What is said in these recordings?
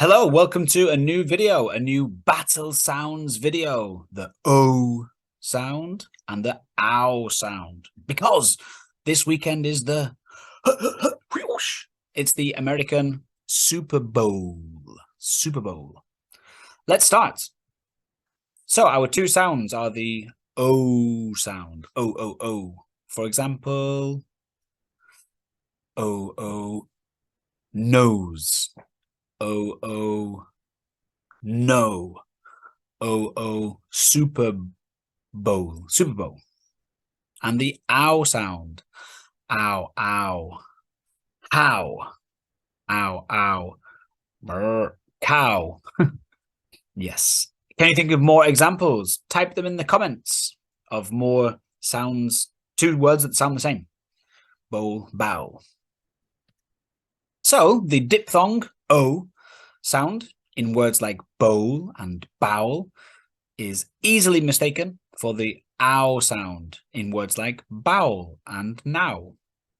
Hello, welcome to a new video, a new battle sounds video, the O sound and the ow sound, because this weekend is the it's the American Super Bowl. Super Bowl. Let's start. So our two sounds are the O sound, O, O, O. For example, O, O, nose. O, O, no. O, Super Bowl, Super Bowl. And the ow sound, ow, ow, how, ow, ow, brr, cow. Yes. Can you think of more examples? Type them in the comments of more sounds, two words that sound the same. Bowl, bow. So the diphthong O sound in words like bowl and bowel is easily mistaken for the ow sound in words like bowel and now.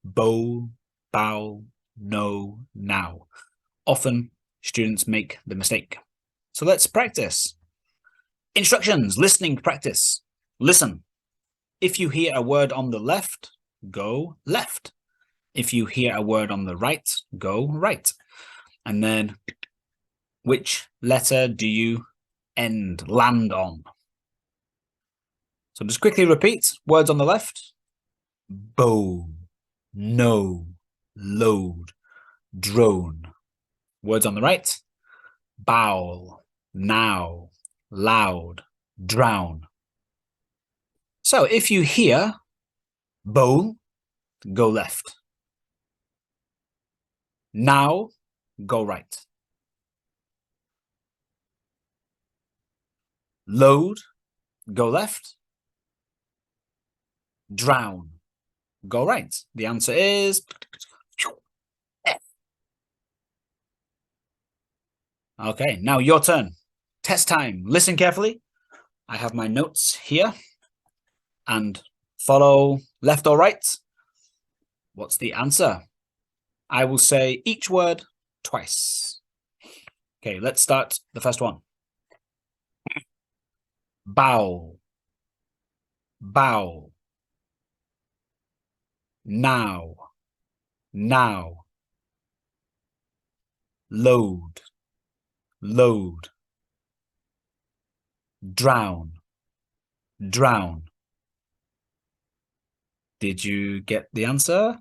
Bowl, bowel, no, now. Often students make the mistake. So let's practice. Instructions, listening practice. Listen. If you hear a word on the left, go left. If you hear a word on the right, go right. And then, which letter do you land on? So just quickly repeat words on the left. Bow, no, load, drone. Words on the right. Bowel, now, loud, drown. So if you hear bowl, go left. Now, go right. Load, go left. Drown, go right. The answer is F. Okay, now your turn. Test time. Listen carefully. I have my notes here. And follow left or right. What's the answer? I will say each word twice. Okay, let's start the first one. Bowl, bowl. Now, now. Load, load. Drown, drown. Did you get the answer?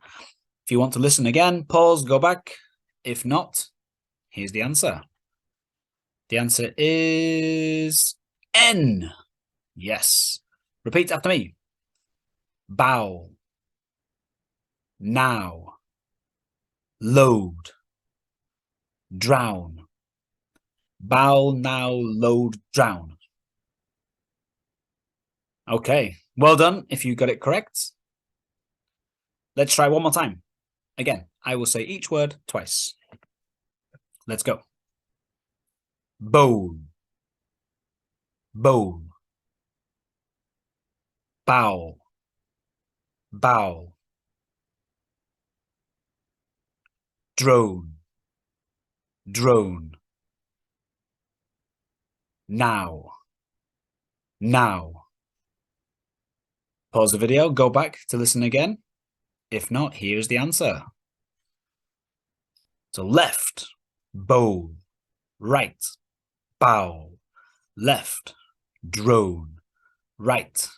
If you want to listen again, pause, go back. If not, here's the answer. The answer is N. Yes. Repeat after me. Bow. Now. Load. Drown. Bow, now, load, drown. Okay, well done if you got it correct. Let's try one more time. Again, I will say each word twice. Let's go. Bowl. Bowl. Bow. Bow. Drone. Drone. Now. Now. Pause the video, go back to listen again. If not, here's the answer. So left, bowl, right, bow, left, drone, right,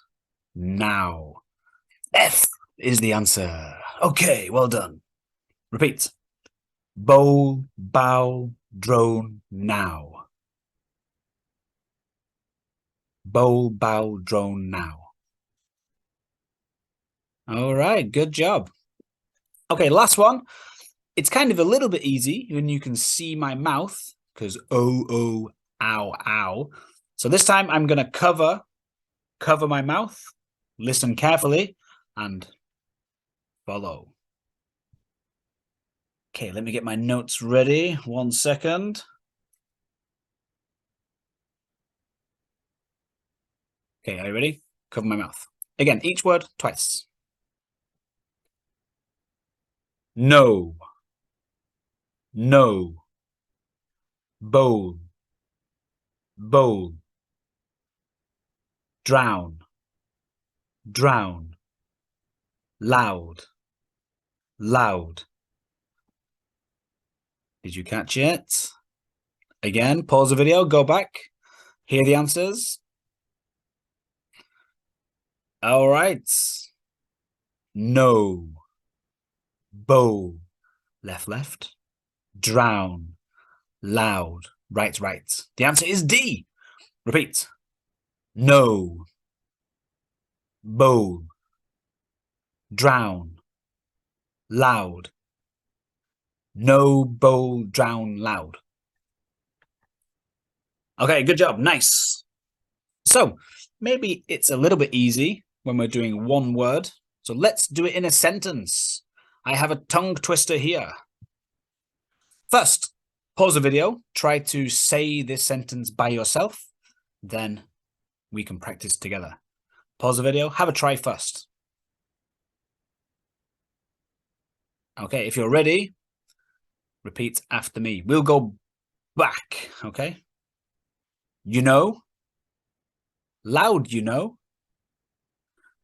now. F is the answer. Okay, well done. Repeat. Bowl, bow, drone, now. Bowl, bow, drone, now. All right, good job. Okay, last one. It's kind of a little bit easy when you can see my mouth, because ow, ow. So this time I'm going to cover my mouth, listen carefully, and follow. Okay, let me get my notes ready. 1 second. Okay, are you ready? Cover my mouth. Again, each word twice. No. No. bowl, bowl. Drown, drown. Loud, loud. Did you catch it? Again, pause the video, go back, hear the answers. All right. No, bowl, left, left. Drown, loud, right, right. The answer is D. Repeat. No, bowl, drown, loud. No, bowl, drown, loud. Okay, good job. Nice. So maybe it's a little bit easy when we're doing one word. So let's do it in a sentence. I have a tongue twister here. First, pause the video. Try to say this sentence by yourself. Then we can practice together. Pause the video. Have a try first. Okay, if you're ready, repeat after me. We'll go back, okay? You know. Loud, you know.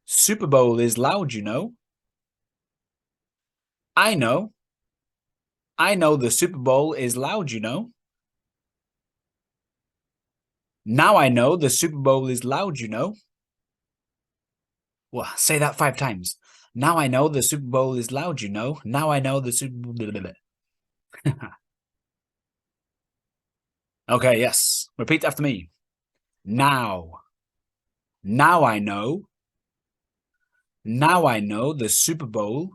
Super Bowl is loud, you know. I know. I know the Super Bowl is loud, you know. Now I know the Super Bowl is loud, you know. Well, say that 5 times. Now I know the Super Bowl is loud, you know. Now I know the Super Bowl. Okay, yes. Repeat after me. Now. Now I know. Now I know the Super Bowl.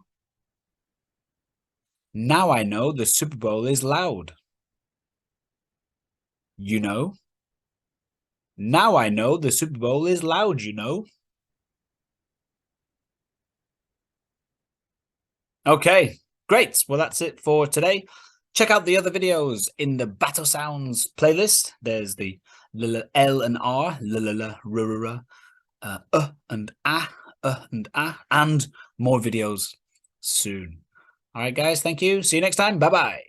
Now I know the Super Bowl is loud. You know. Now I know the Super Bowl is loud, you know. Okay, great. Well, that's it for today. Check out the other videos in the Battle Sounds playlist. There's the L and R, and and more videos soon. All right, guys, thank you. See you next time. Bye-bye.